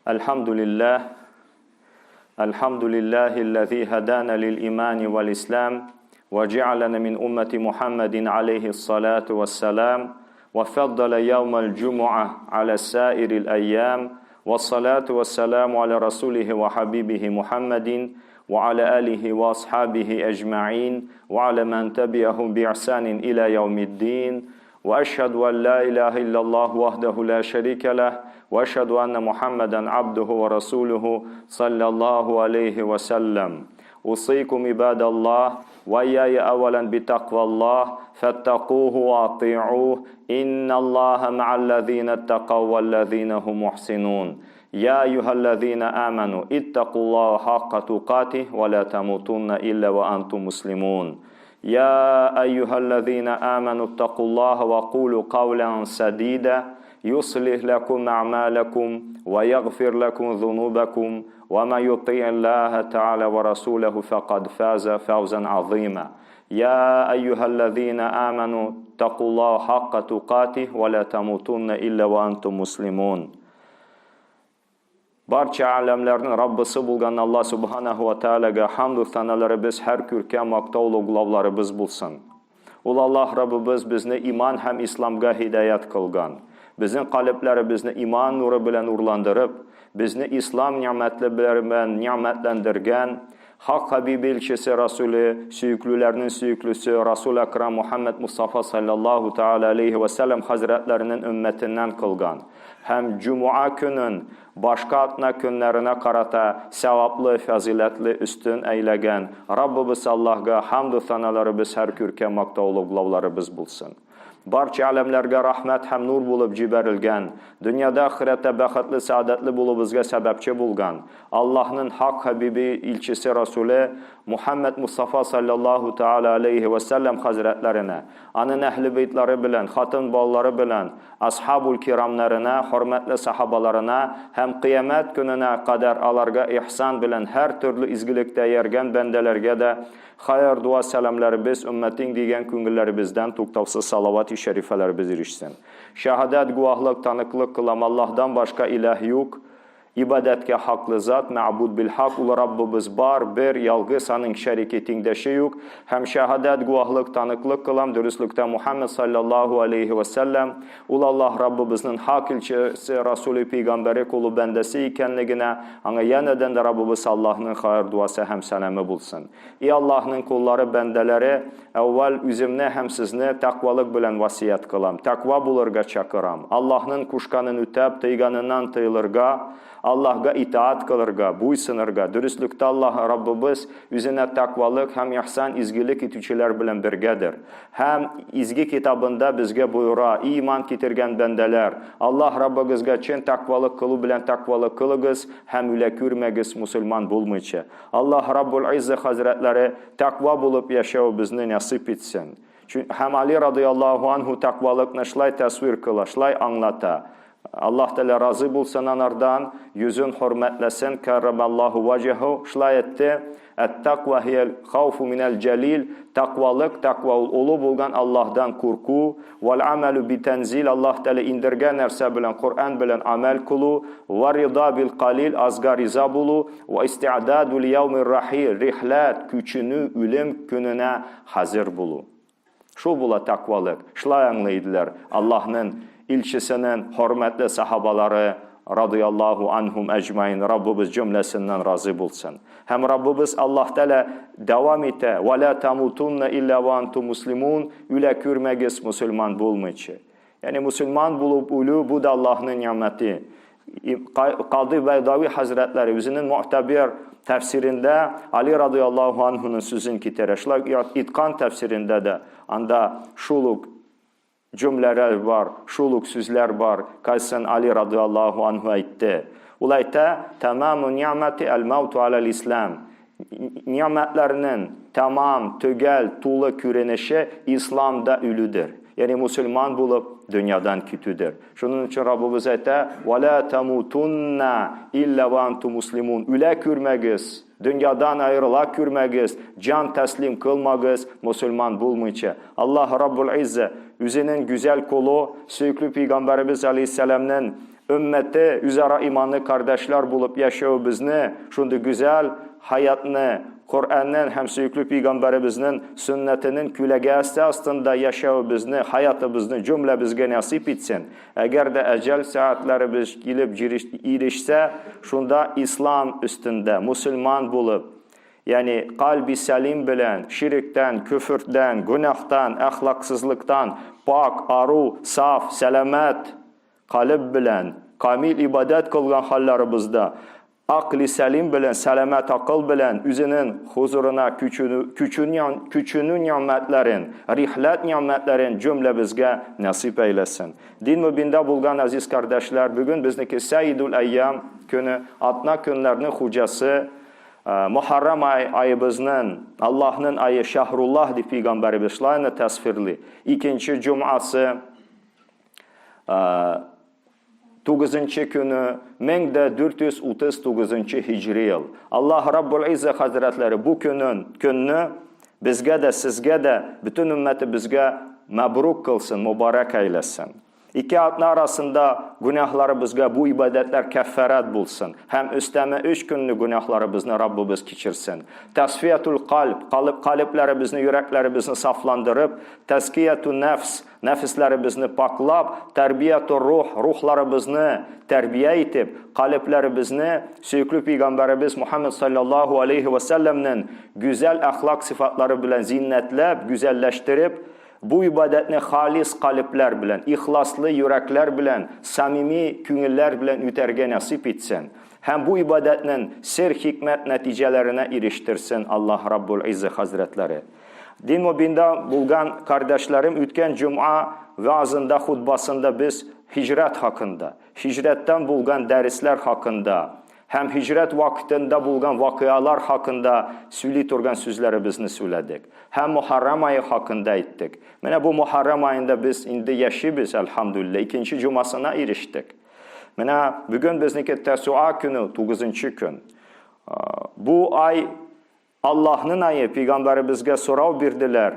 Elhamdülillah. Elhamdülillahi'llezî hedâne lil imani vel islam ve cealene min ümmeti Muhammedin aleyhissalatu vesselam ve feddale yevmel cumu'a ala sairil eyyam ve salatu vesselamu ala rasulihi ve habibihi Muhammedin ve ala alihi ve ashabihi ecma'in ve ala men tebi'ahum bi'ihsanin ila yevmiddin ve eşhedü en la ilahe illallah vahdehu la şerike leh ve eşhedü enne Muhammeden abduhu ve rasuluhu sallallahu aleyhi ve sellem. Usikum ibadallah ve iyyaya evvelen bi takvallah fettakuhu ve ati'uh innallaha ma'allezine tekav vellezine hum muhsinun. Ya eyyühellezine amenu ittakullaha hakka tukatih ve la temutunne illa ve entum muslimun. Ya eyyühellezine amenu ittakullaha ve kulu kavlen sadida yuslih lekum a'malakum ve yaghfir lekum zunubakum ve men yuti'illaha Teala ve rasulehu fekad faza fawzan azima. Ya eyyühellezine amenu ittakullaha hakka tukatih ve la temutunne illa ve entum muslimun. Barcha alamlarning Rabbisi bo'lgan Alloh subhanahu va taolaga hamd va sanolarimiz har ko'rkam maqtovli g'ulovlarimiz bo'lsin. Ul Alloh Rabbimiz bizni iymon ham islomga hidoyat qilgan. Bizning qalblarimizni iymon nuri bilan nurlantirib, bizni islom ne'matlari bilan ne'matlantirgan Haq Habibi elchisi Rasuli, suyuklilarning suyuklisi Rasul Akram Muhammad Mustafa sallallohu taala alayhi va sallam hazratlarining ummatidan qilgan. Ham Cuma kunin boshqa atna kunlarına qarata savobli, fazilatli ustun aylagan Rabbimiz Allohga hamd va sanolarimiz har ko'rkam maqtovli g'ulovlarimiz bo'lsin. Barcha alamlarga rahmat ham nur bo'lib jibarilgan, dunyoda oxiratda baxtli saodatli bo'lib bizga sababchi bo'lgan Allohning haq habibi elchisi Rasuli Muhammad Mustafa sallallohu taala alayhi va sallam hazratlarini, aning ahli baytlari bilan, xotin bolalari bilan, ashabul kiromlarina, hurmatli sahobalarina ham qiyomat kunina qadar ularga ihson bilan har turli izgilikda yargan bandalarga da xayr duo salomlari biz ummating degan ko'ngillarimizdan to'xtovsiz salovat sharifalar biz erishsin. Shahodat guvohlik taniqlik qilam Allohdan boshqa iloh yo'q. İbadetke haqlı zat, ma'bud bil haq, ul Rabbimiz bar, bir, yalgız, aning şeriki tingdeşi yok. Hem şehadet, guahlık, tanıklık kılam, dürüstlükte Muhammed sallallahu aleyhi ve sellem, ul Allah Rabbimizin hak ilçisi, Resulü Peygamberi kulu bendesi ikenligine, ana yeniden de Rabbimiz Allah'ın hayır duası hem selamı bulsun. Ey Allah'ın kulları, bendeleri, evvel üzümne hem sizne takvalık bilen vasiyet kılam. Takva bulurga çakıram. Allah'ın kuşkanın ütep, tıyganından tıyılırga, Allah'a itaat kılırga, buysınırga, dürüstlükte Allah Rabbimiz üzerine takvalık hem ihsan izgilik etüçüler bilen birgedir. Hem izgi kitabında bizge buyura, iman getirgen bendeler, Allah Rabbimizge çin takvalık kılı bilen takvalık kılığız, hem üle kürmegiz musulman bulmayıcı. Allah Rabbul İzzı Hazretleri takva bulup yaşağı bizni nasip etsin. Hem Ali radıyallahu anhu takvalıkını şlay tasvir kıla, şlay anlata. Allah Teala razı bulsun anardan, yüzün hürmetlesin, kerremallahu vacehu, şlay etti. Et-takva hiyel khawfu minel celil, takvalık, takva olu bulgan Allah'dan korku, vel amelu bitenzil, Allah Teala indirgen nerse bilen, Kur'an bilen amel kulu, ve rida bil qalil, azga riza bulu, ve isti'adadu li yevmir rahil, rihlat, küçünü, ölüm gününe hazır bulu. Şu bula takvalık, şlay anlaydılar Allah'ın ilçisinin hürmetli sahabaları radıyallahu anhum ecmain Rabbimiz cümlesinden razı bulsun. Hem Rabbimiz Allah Teala devam ete ve la tamutunne illa ve entum muslimun üle kürmegiz musulman bulmayıcı. Yani musulman bulup ulu bu da Allah'ın nimeti. Kadı Beydavi Hazretleri özünün muhtabir tefsirinde Ali radıyallahu anh'ın sözün kitereşler İtkan tefsirinde de anda şuluk cümleler var, şuluk sözler var. Kaysan Ali radıyallahu anhu ayette. Ulayta tamamu nimeti el mevtu alel İslam. Nimetlerinin tamam, tügel, tuğla kürenişi İslam'da ölüdür. Yani Müslüman bulup dünyadan kütüdür. Şunun için Rabbimiz ayette وَلَا تَمُوتُنَّ إِلَّا وَاَنْتُمْ مُسْلِمُونَ Üle kürmegiz, dünyadan ayrıla kürmegiz, can teslim kılmagiz, Müslüman bulmayıcı. Allah Rabbul İzze, üzerinin güzel kulu, süyüklü Peygamberimiz Aleyhisselam'ın ümmeti, üzara imanlı kardeşler bulup yaşayışımızı, şunda güzel hayatını, Kur'an'ın hem söykülü Peygamberimizin sünnetinin külegəsi aslında yaşayışımızı, hayatımızı cümle bizge nasip etsin. Eğer de ecel saatlerimiz gelip irişse, şunda İslam üstünde, Müslüman bulup, yani kalbi selim bilen, şirkten, küfürden, günahtan, ahlaksızlıktan, pak, aru, saf, selamet, kalp bilen, kamil ibadet kılgan hallerimizde, akli selim bilen, selamet akıl bilen, üzünün huzuruna küçünün nimetlerin, rihlet nimetlerin cümle bizge nasip eylesin. Din mübinde bulgan aziz kardeşler, bugün bizdeki Seyyidul Eyyam günü, atna günlerinin hocası, Muharrem ayımızın, Allah'ın ayı Şahrullah deyip Peygamberimiz şlayını tasvirli. İkinci cuması, 9. günü 1439 Hicri yıl. Allah Rabbul İzze Hazretleri bu gününü bizge de sizge de bütün ümmeti bizge mebruk kılsın, mübarek eylesin. İki atna arasında günahlarımızga bu ibadetler keffaret bulsun. Hem üsteme 3 günlük günahlarımızı Rabbimiz geçirsin. Tasfiyetul kalplerimizni, yüreklerimizni saflandırıp, tezkiyetun nefs, nefislerimizni paklap, terbiyetul ruhlarimizni terbiye etip, kalplerimizni söykülü Peygamberimiz Muhammed sallallahu aleyhi ve sellem'nin güzel ahlak sıfatları bilen zinnetlep, güzelleştirip, bu ibadetini halis kalpler bilen, ihlaslı yürekler bilen, samimi künüller bilen üterge nasip etsin. Hem bu ibadetinin sir hikmet neticelerine eriştirsin Allah Rabbul İzze Hazretleri. Din mübinde bulgan kardeşlerim, ütken cuma vaazında, hutbasında biz hicret hakkında, hicretten bulgan dersler hakkında, hem hicret vaktinde bulgan vakıyalar hakkında söyleyip durgan sözlerimizni söyledik. Hem Muharrem ayı hakkında ettik. Mene bu Muharrem ayında biz indi yaşayız elhamdülillah. 2. cumasına eriştik. Mene bugün bizniki Tesua günü, 9. gün. Bu ay Allah'ın ayı, Peygamberimizge sorav birdiler.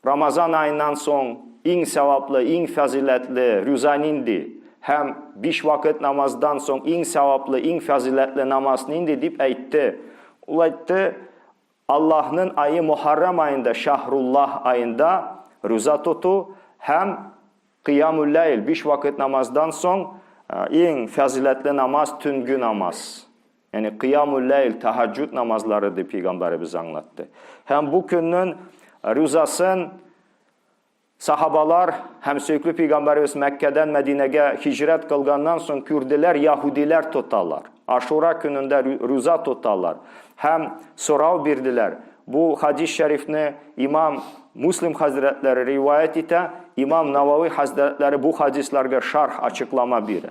Ramazan ayından son en sevaplı, en faziletli rüzanindi. Hem 5 vakit namazdan son en sevaplı, en faziletli namaz nindi deyip aytdı. Ulaytdı, Allah'ın ayı Muharrem ayında, Şahrullah ayında rüza tutu, hem Kıyamul Leyl, 5 vakit namazdan son en faziletli namaz, tüngü namaz. Yani Kıyamul Leyl, teheccüd namazları deyip Peygamberimiz anlattı. Hem bu günün rüzasın sahabalar, hem söykülü Peygamberimiz Mekke'den Medine'ye hicret kılgandan son Kürdiler, Yahudiler tutarlar. Aşura gününde rüza tutarlar. Hem sorav birdiler. Bu hadis-i şerifini İmam Müslim Hazretleri rivayet ete, İmam Navavi Hazretleri bu hadislerge şarh açıklama biri.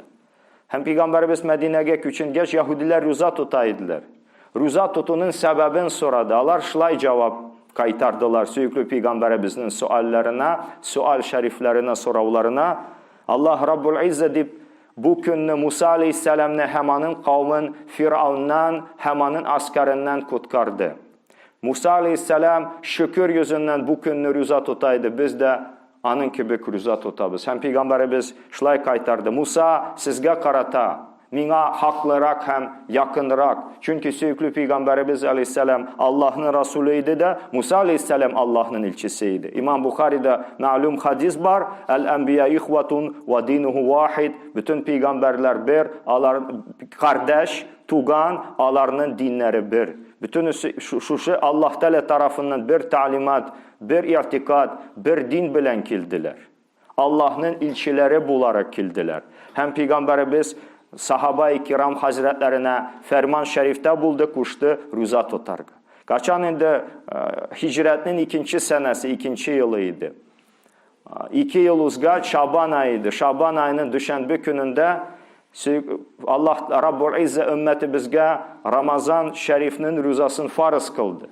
Hem Peygamberimiz Medine'ye küçüngeç Yahudiler rüza tutaydılar. Rüza tutunun sebebini soradılar, şılay cevap kaytardılar söykülü Peygamberimizin suallerine, sual şeriflerine, soravlarına. Allah Rabbul İzze deyip bu günü Musa Aleyhisselam'ını hemanın kavmin Firavun'dan, hemanın askerinden kutkardı. Musa Aleyhisselam şükür yüzünden bu günü rüza tutaydı. Biz de anın gibi rüza tutabız. Hem Peygamberimiz şılay kaytardı. Musa sizge karata, mina haklırak hem yakınrak. Çünkü söykülü Peygamberimiz Aleyhisselam Allah'ın Resulüydü de Musa Aleyhisselam Allah'ın ilçisiydi. İmam Bukhari'de malum hadis var. El-enbiya ihvatun ve dinuhu vahid. Bütün peygamberler bir, kardeş, tugan, alarının dinleri bir. Bütün şu şey Allah Teala tarafından bir talimat, bir irtikad, bir din bilen kildiler. Allah'ın ilçileri bularak kildiler. Hem Peygamberimiz Sahaba-i kiram hazretlerine ferman şerifte buldu, kuştu, rüza tutardı. Kaçan indi hicretinin 2. senesi, 2. yılıydı. 2 yıl uzga Şaban ayıydı. Şaban ayının düşenbe gününde Allah Rabbul İzze ümmeti bizge Ramazan şerifinin rüzasını farz kıldı.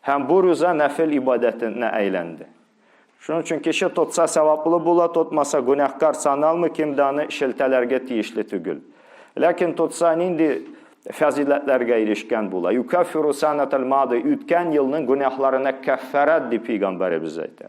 Hem bu rüza nefil ibadetine eylendi. Şunun için kişi tutsa sevaplı bula, tutmasa günahkar sanalmı kimdanı şiltelerge tiyişli tügül. Lakin tutsa indi faziletlerge erişken bula. Yukaffiru sanatel madı, ütken yılının günahlarına keffaret di Peygamberimiz aydı.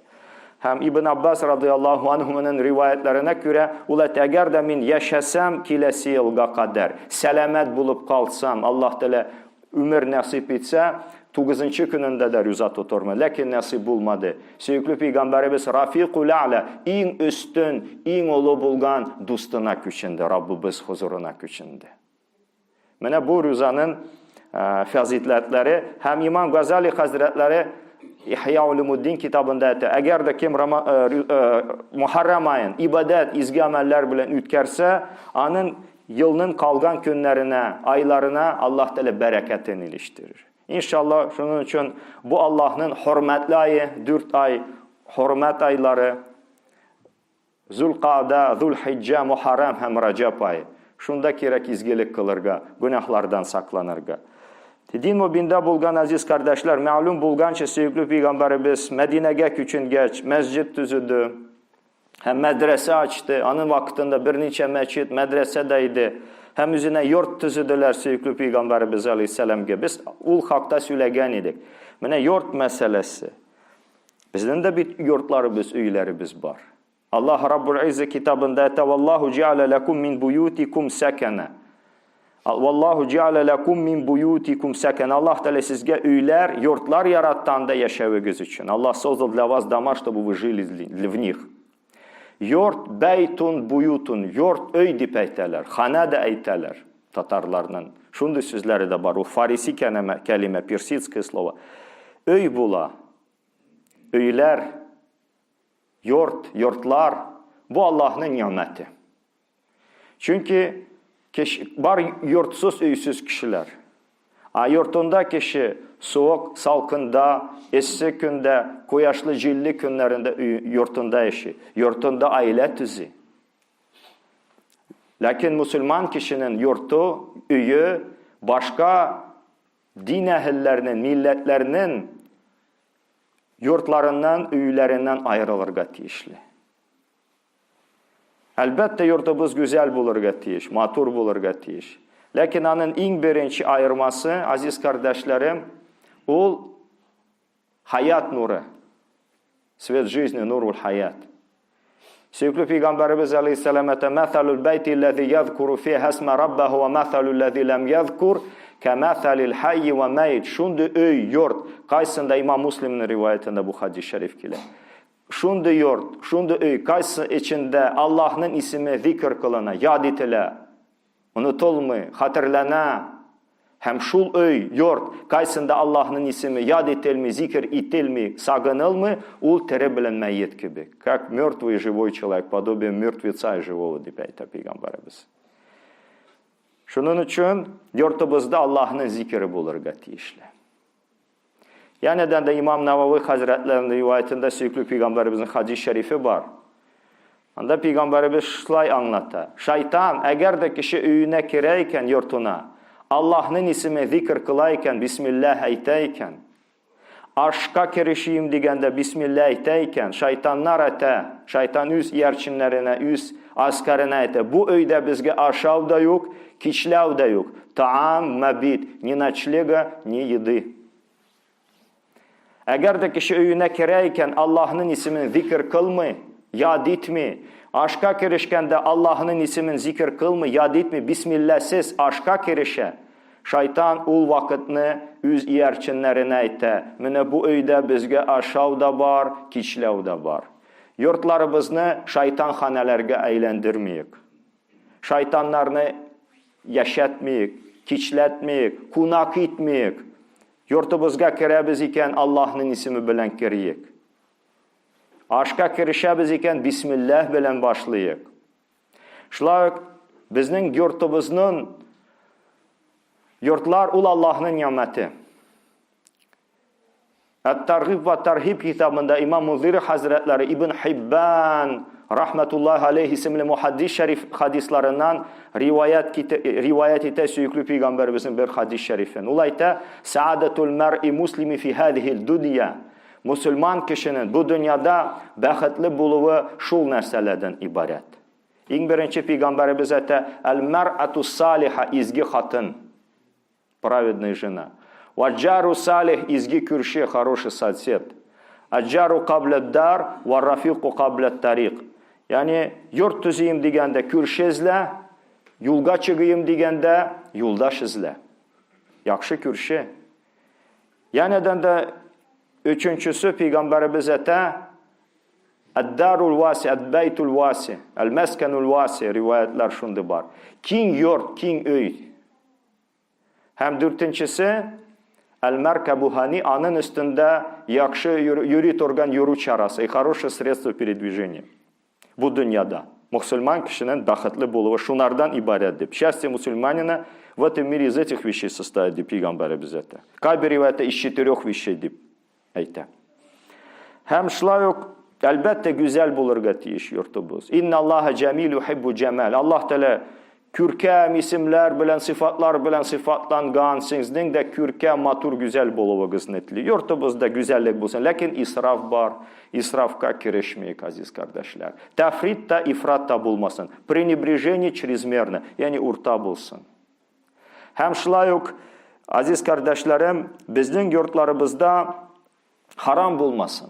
Hem İbn Abbas radıyallahu anhu'nun rivayetlerine göre ulat eğer de min yaşasam kilesi yılga kadar selamet bulup kalsam Allah Teala ömür nasip etse 9-cı günündə də rüza tuturmu. Lakin nasip bulmadı. Söyüklü Peygamberimiz Rafiqul A'la en üstün, en ulu bulgan dostuna küçündü. Rabbimiz huzuruna küçündü. Mənə bu rüzanın fəzilətləri hem İmam Gazali Hazretleri İhya Ulumuddin kitabında aytdı. Əgər də kim Muharrem ayın ibadet, izgi əməllər bilən ütkərsə, onun yılının qalğan günlərinə, aylarına Allah Teala bərəkətini ilişdirir. İnşallah şunun için bu Allah'ın hürmetli ayı, 4 ay, hürmet ayları, Zulqa'da, Zulhicce, Muharrem hem Recep ayı. Şunda kerek izgilik kılırga, günahlardan saklanırga. Din mübinde bulgan aziz kardeşler, malum bulgan ki sevgili Peygamberimiz Medine'ye küçün geç, mescid düzüdü, hem medrese açtı, onun vaktinde bir neçe mescid, medresedeydi. Hem üzerine yurt düzüdüler sevgili Peygamberimiz Aleyhisselam'a. Biz ul hakta söyleyen idik. Mene yurt meselesi. Bizden de bir yurtlarımız, öylerimiz var. Allah Rabbul İzzet kitabında "Vallahu ceale lekum min buyutikum sakana." Vallahu ceale lekum min buyutikum sakana. Allah Teala sizge öyler, yurtlar yarattığında yaşavınız için. Allah создал для вас дома, чтобы вы жили в них. Yurt, beytun, buyutun, yurt öy dip eyteler, xana da eyteler Tatarlarının. Şunday sözleri de var. O farisi kelime, persitski slova. Öy bula, öyler, yurt, yurtlar, bu Allah'ın nimeti. Çünkü var yurtsuz, öysüz kişiler. Yurtunda kişi soğuk, salkında, essiz günde, koyaşlı cilli günlerinde yurtunda yaşıyor. Yurtunda aile tüzü. Lakin Müslüman kişinin yurtu, üyü, başka din ehillerinin, milletlerinin yurtlarından, üylerinden ayrılırga tiyişli. Elbette yurtumuz güzel bulurga tiyiş, matur bulurga tiyiş. Lakin onun en birinci ayırması, aziz kardeşlerim, o hayat nuru. Свет жизни, нурul hayat. Sevgili Peygamberimiz Aleyhisselam'a "Methalul beyti lezi yezkuru fiha esme rabbahu ve methalul lezi lem yezkur kemethalil hayyi ve meyt." Şunday öy, yurt. Kaysında İmam Müslim'in rivayetinde bu hadis-i şerif kile. Şunday yurt, şunday öy, kaysı içinde Allah'ın ismi zikr kılına, yad etile, unutulma, hatırlana. Hem şul öy, yurt, kaysında Allah'ın ismi yad etilmi, zikir etilmi, sagınılmı, ul tere bilen meyyit gibi. Как мертвый и живой человек, подобие мертвеца и живого deyip Peygamberimiz. Şunun için yurtumuzda Allah'ın zikri bulurga tiyişli. Yeniden de İmam Nevavi Hazretlerinin rivayetinde sevgili Peygamberimizin hadis-i şerifi var. Onda Peygamberimiz şulay anlatır. Şeytan eğer de kişi öyüne gireyken yurtuna, Allah'ın ismi zikr kılayken, Bismillah eyteyken, aşka kirişiyim digende Bismillah eyteyken, şeytanlar ete, şeytan üz yerçinlerine, üz askerine ete, bu öyde bizge aşav da yok, kiçlav da yok. Taam, mabit, ni naçliga, ni yedi. Eğer de kişi öyüne gireyken Allah'ın ismini zikr kılmı, yad etmi, aşka kirişken de Allah'ın ismini zikr kılmı, yad etmi, Bismillahsiz aşka kirişe, şeytan ul vakitini üz yerçinlerine ete. Mine bu öyde bizge aşav da var, kiçlav da var. Yurtlarımızını şeytan hanelerge eğlendirmeyik. Şeytanlarını yaşatmayik, kiçletmeyik, kunak etmeyik. Yurtumuzga kiremiz iken Allah'ın ismi bilen kiriyik. Aşka kirişemiz iken Bismillah bilen başlayık. Şulay bizning yurtumuzun yurtlar ul Allah'ın nimeti. Et-Targhib ve Tarhib kitabında İmam Muziri Hazretleri İbn Hibban rahmetullahi aleyh isimli muhaddis şerif hadislerinden rivayet ete söykülü Peygamberimizin bir hadis şerifin. Ulayta saadetul mer'i muslimi fi hadihil dünya. Müslüman kişinin bu dünyada bəxtli buluğu şul нәрсələrdən ibaret. En birinci Peygamberimiz ete el mer'atu saliha izgi hatın, праведная жена. Ваджару салих изги кюрши, хороший сосед. Əccaru qabled-dar və rafiqu qabled-tariq. Yəni, yurt tüzeyim degəndə kürşə izlə, yolga çıxıyım degəndə yoldaş izlə. Yaxşı kürşə. Yenədən də üçüncüsü Peyğəmbərimiz ətə Əd-darul vasi, əd-beytul vasi, əl-məskenul vasi rivayətlər şunda var. King yurt, king öy. Hem dörtüncüsü əl-mərkəbu hani, anın üstündə yaxşı yürüt organ yürü çarası, хорошее средство передвижения. Bu dünyada müsəlman kişinin bəxtli buluğu şunlardan ibarətdir. Счастье müsəlmanина в этом mире из этих вещей состоит, deyib Peyğəmbərimiz ətə. Qaybi rivayətdə iş 4 vişey deyib əytə. Həm şlayıq, əlbəttə güzel bulurğa tiyiş yurtubuz. İnna Allaha cəmil yuhibbu cəmal. Allah tələ kürkəm isimlər bilən, sıfatlar bilən sıfatlanğan, sizin də kürkəm matur güzel buluğu qıznetli. Yurtubuzda güzellik bulsun. Lakin israf var. İsrafka kirişmeyik aziz kardeşler. Tafrit da ifrat da bulmasın. Пренебрежение чрезмерно. Yani urta bulsun. Hem şlayıq, aziz kardeşlerim, bizden yurtlarımızda haram bulmasın.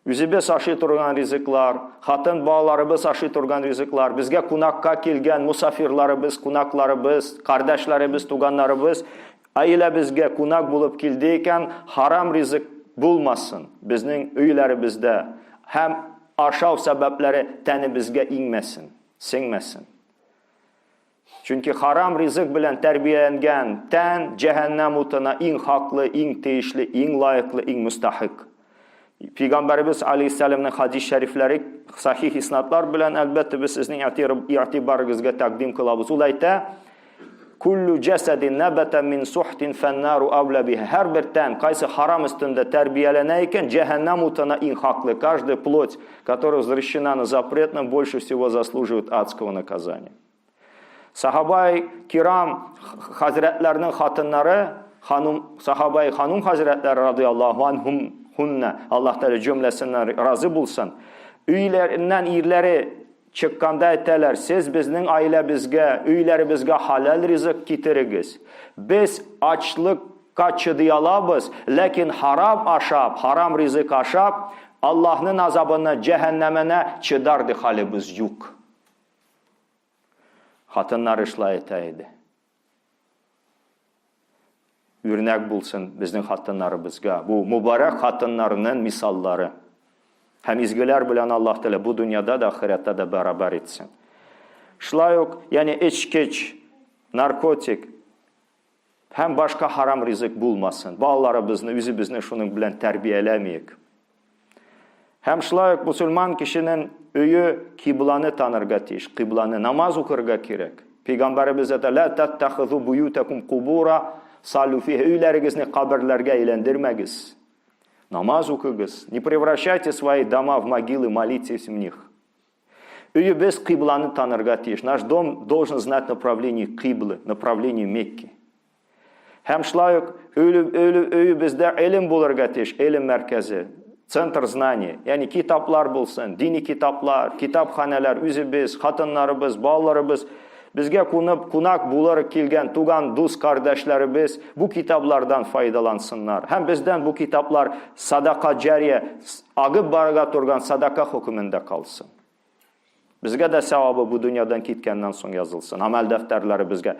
Üzübüz aşı turgan riziklar, hatın bağlarımız aşı turgan riziklar, bizge kunakka kelgen musafirlarımız, kunaklarımız, kardeşlerimiz, tuganlarımız, aile bizge kunak bulup keldiyken haram rizik bulmasın. Bizning öylerimizde hem aşağı sebepleri təni bizge inmesin, sinmesin. Çünkü haram rizik bilen terbiyelengen ten cehennem utuna en haklı, en teyişli, en layıklı, en müstahik. Peygamberimiz Aleyhisselam'ın hadis-i şerifleri sahih isnatlar bilen elbette biz sizin i'tibarınızga təqdim kılavuz. Ulayta kullu cesedin nebeten min suhtin fennaru avla biha. Her bir ten kaysı haram üstünde terbiyeleneyken cehennem utana en haklı. Каждая плоть, которая возвращена на запретном, больше всего заслуживает адского наказания. Sahabai kiram hazretlerinin hatınları, sahabai hanım hazretleri radıyallahu anhum hunna, Allah Teala cümlesinden razı bulsun. Üylerinden irleri çıkkanda etələr, siz bizning aile bizge, üyleri bizge halal rizik getiririz. Biz açlıkka çıdıyalabız, lakin haram aşab, haram rizik aşab, Allah'ın azabını, cehennemine çıdardı halimiz yok. Hatınlar ışla etəydi. Örnek bulsun bizim hatınlarımızga. Bu mübarek hatınlarının misalları. Hem izgiler bilen Allah Teala bu dünyada da ahirette de beraber etsin. Şlayok, yani içkiç, narkotik, hem başka haram rizik bulmasın. Bağlarımızı, üzümüzü şunun bilen terbiyelemeyik. Hem şlayok, Müslüman kişinin öyü kiblanı tanırga tiyiş, kiblanı namaz okurga gerek. Peygamberimiz de la tattakhidhu buyutakum qubura sallu fiha. Öylerinizni kabirlerge eğlendirmegiz. Namaz okuyunuz. Не превращайте свои дома в могилы, молитесь в них. Öyü biz kiblanı tanırga tiyiş. Наш дом должен знать направление киблы, направление Мекки. Hem şlayok, öyü bizde ilim bulurga tiyiş, ilim merkezi. Центр знаний, yani kitaplar bulsun, dini kitaplar, kitaphaneler, üzübüz, hatınlarımız, bağlarımız, bizge kunak bularak kelgen tugan dus kardeşlerimiz bu kitaplardan faydalansınlar. Hem bizden bu kitaplar sadaka cariye, agıp barga turgan sadaka hükmünde kalsın. Bizge de sevabı bu dünyadan kitkenden son yazılsın. Amel defterleri bizge,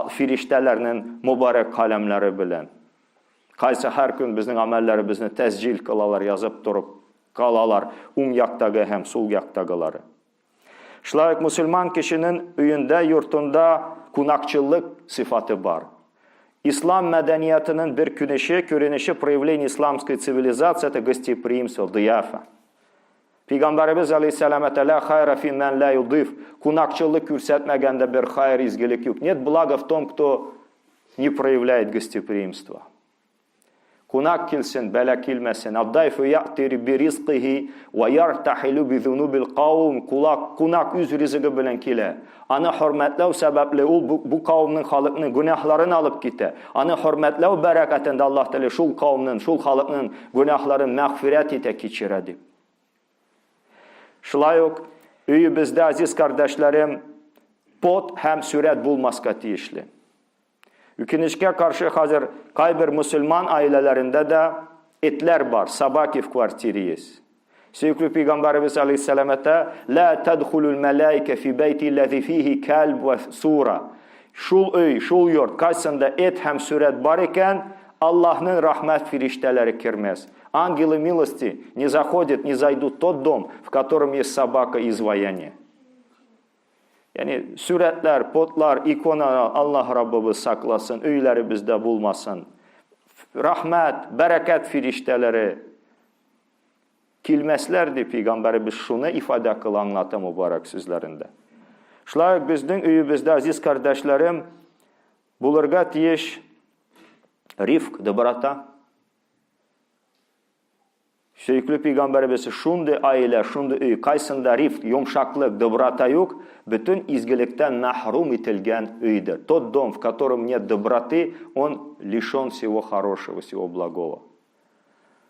firiştelerinin mübarek kalemleri bilen. Qaysı her gün bizim amellerimizni təscil qılalar, yazıp durup qalalar, yaktağı hem sol yaktağıları. Şlayıq Müslüman kişinin üyünde, yurtunda kunakçılık sıfatı var. İslam medeniyetinin bir görünüşü проявление исламской цивилизации, это гостеприимство, дияфа. Peygamberimiz Aleyhisselam la hayra fi men la yudif. Kunakçılık görsetmegende bir hayır, izgilik yok. Нет блага в том, кто не проявляет гостеприимство. Kunak kilsin, bela kilmesin. Abdayfu ya'tiri bi rizqihi ve yartahilu bi zunubil qavm. Kunak üz rizqi bilen kile. Ana hürmetlev sebeple bu kavminin halıqının günahlarını alıp gitti. Ana hürmetlev bereketinde Allah Teala şul kavminin, şul halıqının günahlarını mağfiret ete keçiredi. Şulayok, üyü bizde aziz kardeşlerim, pot hem süret bulmaska tiyişli. Ükinişke karşı hazır kaybir Müslüman ailelerinde de etler var, sabaki в kvartiriyiz. Söykülü Peygamberimiz Aleyhisselam'ta la tadkhulul melaike fi beyti lezi fihi kalb ve sura. Şul öy, şul yurt, kaysında et hem suret var iken Allah'ın rahmet firişteleri kirmez. Ангелы милости не заходят, не зайдут в тот дом, в котором есть собака и изваяние. Yani suretler, potlar, ikonalar Allah Rabbimiz saklasın, öyleri bizde bulmasın. Rahmet, bereket firişteleri kilmeslerdi Peygamberimiz şunu ifade kıl anlatı mübarek sözlerinde. Şulayık bizden öyümüzde aziz kardeşlerim bulurga tiyiş rifk, dobrota. Söykülü Peygamberimiz şunday aile, şunday öy, kaysında rifk, yumşaklık, dobrota yok, bütün izgilikten mahrum etilgen öydir. Тот дом, в котором нет доброты, он лишен всего хорошего, всего благого.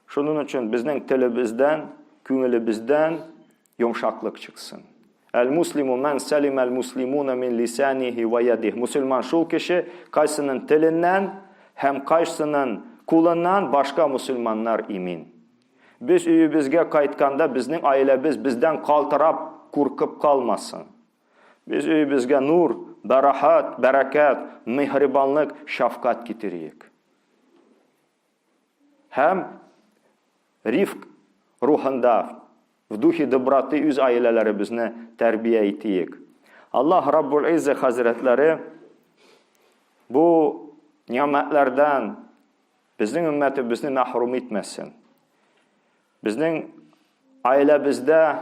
Şunun için bizning tilimizden, ko'nglimizdan yumşaklık çıksın. El-muslimu men salimel muslimuna min lisanihi ve yadihi. Müslüman şul kişi kaysının tilinden hem kaysının kulundan başka Müslümanlar imin. Biz uyumuzga qaytkanda bizning ailemiz bizden qaltirab, qo'rqib qalmasın. Biz uyumuzga nur, barahat, barakat, mehribonlik, shafqat getiriyik. Hem rifq ruhunda, в духе доброты üz ailelerimizni terbiye etiyik. Allah Rabbul İzzet Hazretleri bu nimetlerden bizning ümmetimizni mahrum etmesin. Bizning ailemizde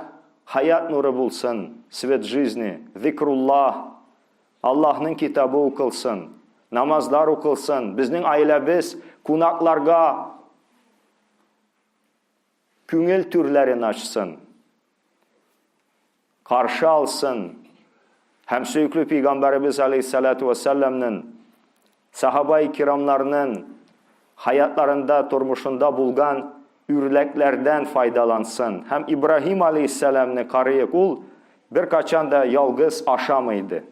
hayat nuru bulsun, svet жизни, zikrullah, Allah'ın kitabı okulsun, namazlar okulsun. Bizning ailemiz konaklarga köngül türlerini açsın, karşı alsın. Hem söykülü Peygamberimiz Aleyhisselatü Vesselam'ın, sahabe-i kiramlarının hayatlarında, turmuşunda bulgan ürleklerden faydalansın. Hem İbrahim Aleyhisselam'ın karıyık, ol bir kaçan da yalgız aşamaydı.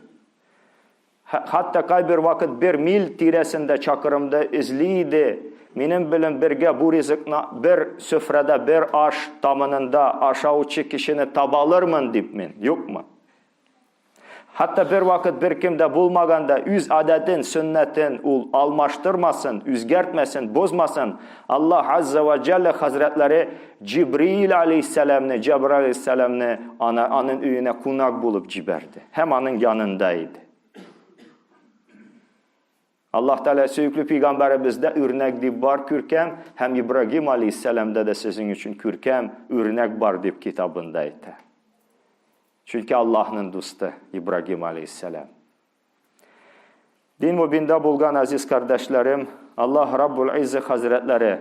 Hatta bir vakit bir mil tiresinde çakırımda izliydi. Benim bilim birge bu rizikni bir süfrede bir aş tamınında aşağıçı kişini tabalırmın deyip men, yok mu? Hatta bir vakit bir kimde bulmaganda üz adetin, sünnetin almaştırmasın, üzgertmesin, bozmasın. Allah Azze ve Celle Hazretleri Cibril Aleyhisselam'ını, Cebrail Aleyhisselam'ını anın üyüne konak bulup ciberdi. Hem anın yanındaydı. Allah Teala söykülü Peygamberimizde örnek deyip var kürkem, hem İbrahim Aleyhisselam'da da sizin için kürkem örnek var deyip kitabındaydı. Çünkü Allah'ın dostu İbrahim Aleyhisselam. Din mübinde bulgan aziz kardeşlerim, Allah Rabbul İzzet Hazretleri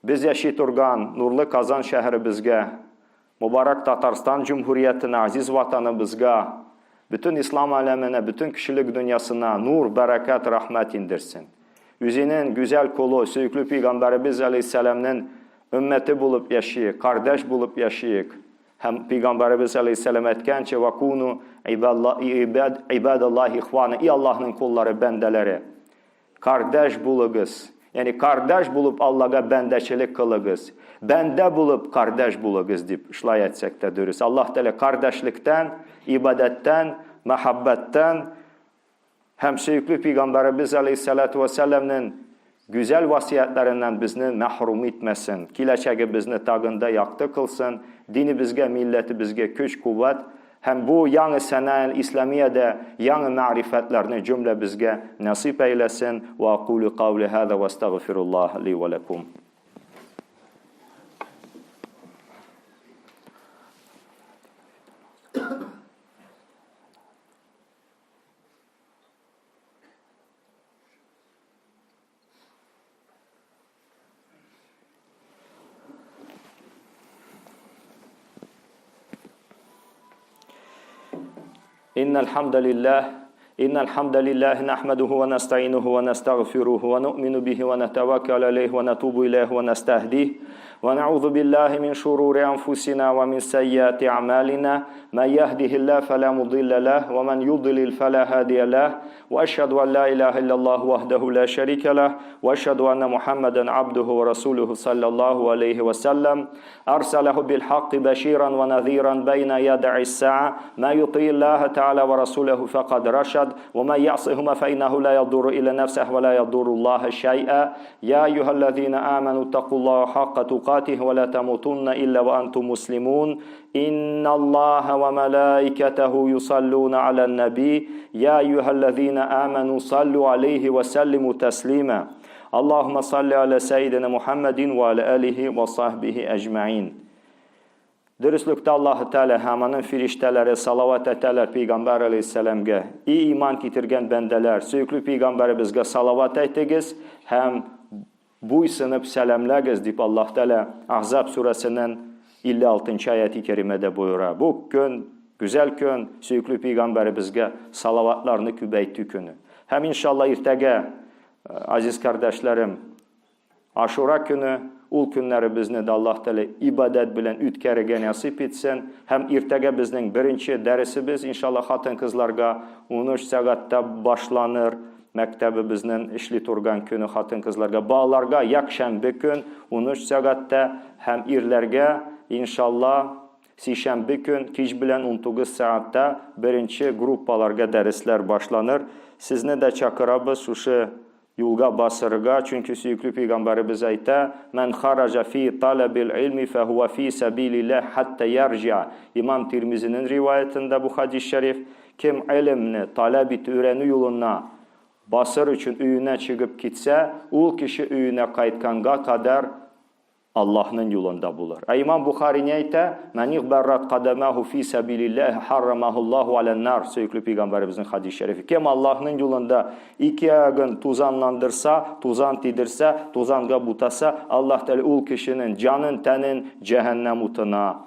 biz yaşayıp durgan nurlu Kazan şehrimizge, mübarek Tatarstan Cumhuriyeti'ne, aziz vatanımızga, bütün İslam alemine, bütün kişilik dünyasına nur, bereket, rahmet indirsin. Üzerinin güzel kulu, söykülü Peygamberimiz Aleyhisselam'ın ümmeti bulup yaşayık, kardeş bulup yaşayık. Hem Peygamberimiz Aleyhisselam etkençe وَكُونُوا عِبَادَ اللّٰهِ اِخْوَانِ İyi Allah'ın kulları, bendeleri. Kardeş buluguz. Yani kardeş bulup Allah'a bendeçilik kılığız. Bende bulup kardeş buluguz deyip şlay etsek de dürüst. Allah Teala kardeşlikten, ibadetten, muhabbetten hem söykülü Peygamberimiz Aleyhisselatü Vesselam'ın güzel vasiyetlerinden bizni mahrum etmesin. Kileçegi bizni tağında yaktı kılsın. Dini bizge, milleti bizge güç kuvvet. Hem bu yanı sene İslamiye'de yanı marifetlerini cümle bizge nasip eylesin. Ve akulu kavli hâzâ ve estağfirullah li ve lekum. إن الحمد لله نحمده ونستعينه ونستغفره ونؤمن به ونتوكل عليه ونتوب إليه ونستهديه ونعوذ بالله من شرور أنفسنا ومن سيئات أعمالنا من يهده الله فلا مضل له ومن يضلل فلا هادي له وأشهد أن لا إله إلا الله وحده لا شريك له وأشهد أن محمدا عبده ورسوله صلى الله عليه وسلم أرسله بالحق بشيرا ونذيرا بين يدع الساعة ما يطيع الله تعالى ورسوله فقد رشد ومن يعصهما فإنه لا يضر إلا نفسه ولا يضر الله شيئا يا أيها الذين آمنوا اتقوا الله حق تقاته ولا تموتن إلا وأنتم مسلمون إن الله وملائكته يصلون على النبي يا أيها الذين آمنوا صلوا عليه وسلموا تسليما اللهم صل على سيدنا محمد وعلى آله وصحبه أجمعين. Dürüstlükte Allah-u Teala hamanın firişteleri salavat eteler Peygamber aleyhisselamga. İyi iman getirgen bendeler, söykülü Peygamberimizge salavat ettigiz, hem buysunub selamlagiz deyip Allah Teala Ahzab suresinin 56. ayeti kerimede buyurar. Bu gün, güzel gün, söykülü Peygamberimizge salavatlarını kübeytü günü. Hem inşallah irtege, aziz kardeşlerim, Aşura günü, ul günlerimizni de Allah Teala ibadet bilen ütkərige nasip etsin. Hem irtege bizning birinci dersimiz inşallah hatın kızlarga 13 saatda başlanır. Mektebimizin işli turgan günü hatın kızlarga, bağlarga yakşembe gün 13 saatda, hem irlerge inşallah sişembe gün kiç bilen 19 saatte birinci gruppalarga dersler başlanır. Sizni de çakırabız şu yolga basırga, çünkü süyüklü Peygamberimiz ayta men kharaca fi talabil ilmi fehuve fi sabilillah hatta yarca. İmam Tirmizi'nin rivayetinde bu hadis-i şerif, kim ilimni talep et öğreni yoluna basır için üyüne çıkıp gitse, ul kişi üyüne kaytkanga kadar Allah'ın yolunda bulur. İmam Bukhari neyte? Men iğberrat kademahu fi sabilillah harramahullahu alen nar. Söykülü Peygamberimizin hadis-i şerifi. Kim Allah'ın yolunda iki ayağın tuzanlandırsa, tuzan tidirse, tuzanga butasa, Allah Teala ul kişinin canın tenin cehennem utuna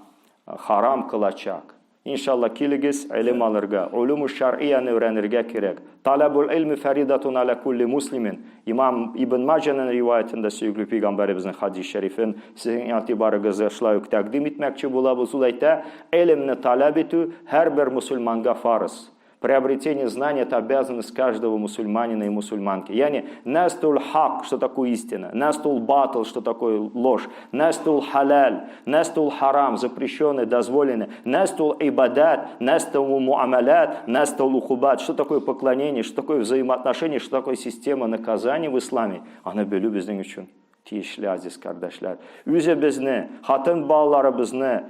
haram kılacak. İnşallah kiligiz ilim alırga, ulumu şar'iyeni öğrenirge gerek. Talabul ilmi feridatun ala kulli muslimin. İmam İbn Mace'nin rivayetinde söykülü Peygamberimizin hadis-i şerifin sizin itibarınızı şlayık takdim etmekçi bulabız. Ulayta ilimni talab etü her bir Müslümanga farz. Приобретение знаний – это обязанность каждого мусульманина и мусульманки. Yani настул хак, что такое истина, настул батл, что такое ложь, настул халяль, настул харам, запрещенный, дозволенный, настул ибадат, настул муамалят, настул ухубат. Что такое поклонение, что такое взаимоотношения, что такое система наказаний в исламе. Ana bölü bizim için tiyişli aziz kardeşler. Üze bizni, hatın bağlarımızı,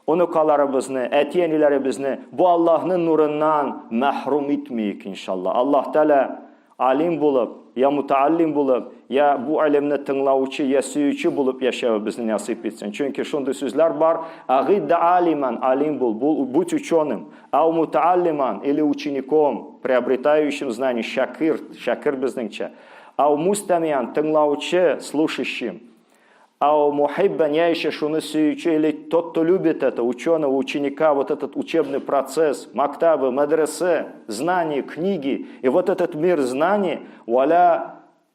onukalarımızı, etiyenilerimizi bu Allah'ın nurundan mahrum etmeyik inşallah. Allah Teala alim bulup, ya mutaallim bulup, ya bu ilimni tınlavuçu, ya suyucu bulup yaşağı bizni nasip etsin. Çünkü şunda sözler var. Ağidde aliman, alim bul, будь ученым, а mutaalliman, или учеником, приобретающим знания, şakir biznince, а mustamiyan, tınlavuçu, слушающим. А у мухиббан, я еще шуны сюичу, или тот, кто любит это, ученого, ученика, вот этот учебный процесс, мактабы, мадресе, знания, книги, и вот этот мир знаний, валя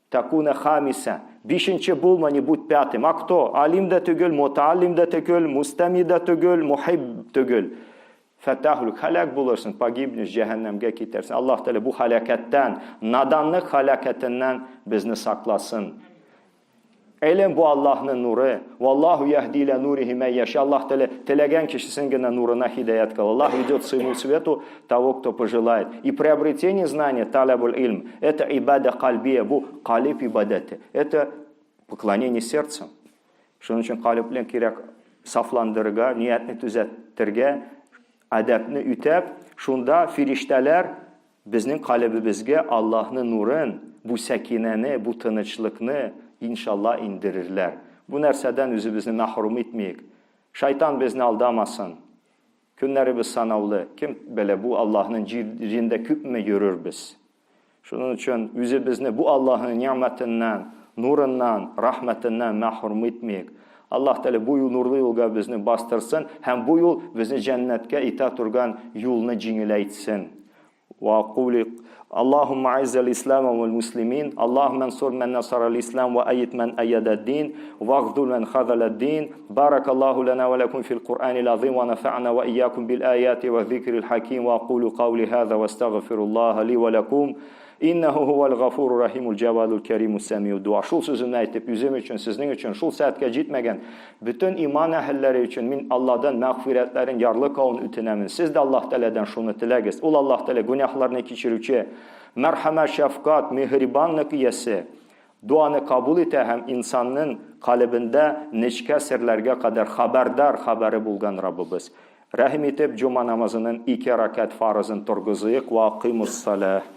такуна хамиса, бишинче булма, не будь пятым. А кто? Алим да тюгül, муталим да тюгül, мустами да tügül, muhib tügül. Fetahul halak bulursun, pagibniz, cehennemge gidersin. Allah Teala bu halaketten, nadanlık halaketinden bizni saklasın. İlim bu Allah'ın nuru. Vallahu yahdi ila nurihi men yasha. Allah телеген кишисингена нурына хидаят кыл. Allah ведет к своему свету того, кто пожелает. И приобретение знания, талабуль илм, это ибада кальбия, bu kalip ibadeti. Это поклонение сердцем. Şunun için kaliplen kirek saflandırga, niyetini düzelttirge, adabni ütep, şunda firişteler bizning kalbimizge Allah'ın nurun, bu sekineni, bu tınıçlıkını İnşallah indirirler. Bu nərsədən üzümüzü məhrum etməyik. Şeytan bizni aldamasın. Günlərimiz sanavlı. Kim belə bu Allah'ın cində küpmü görür biz? Şunun üçün üzümüzü bu Allah'ın nimetindən, nurundan, rahmetindən məhrum etməyik. Allah Teala bu nurlu yolga bizni bastırsın. Hem bu yol bizni cennetke ita turgan yolunu cingileytsin. اللهم أعز الإسلام والمسلمين اللهم انصر من نصر الإسلام وأيد من أيد الدين واخذل من خذل الدين بارك الله لنا ولكم في القرآن العظيم ونفعنا وإياكم بالآيات والذكر الحكيم وأقول قولي هذا واستغفر الله لي ولكم İnnehu huvel gafurur rahimul cevadul kerimul semiud dua. Şul sözünü aytib üzüm üçün, sizin üçün, şul saatga jetmegen bütün iman əhilləri üçün min Allahdan məğfirətlərin yarlı qavun ütinəmin. Siz də Allah Teala'dan şunu tiləgiz. Ol Allah Teala günahlarını keçirücü, mərhəmət, şəfqat, mehribanlıq iyəsi. Duanı kabul etə həm insanın qalbində neçə sirlərə qədər xəbərdar xəbəri bulğan Rabbimiz. Rəhim etib cuma namazının 2 rəkat farzını turğuzuyuq və aqimus salah.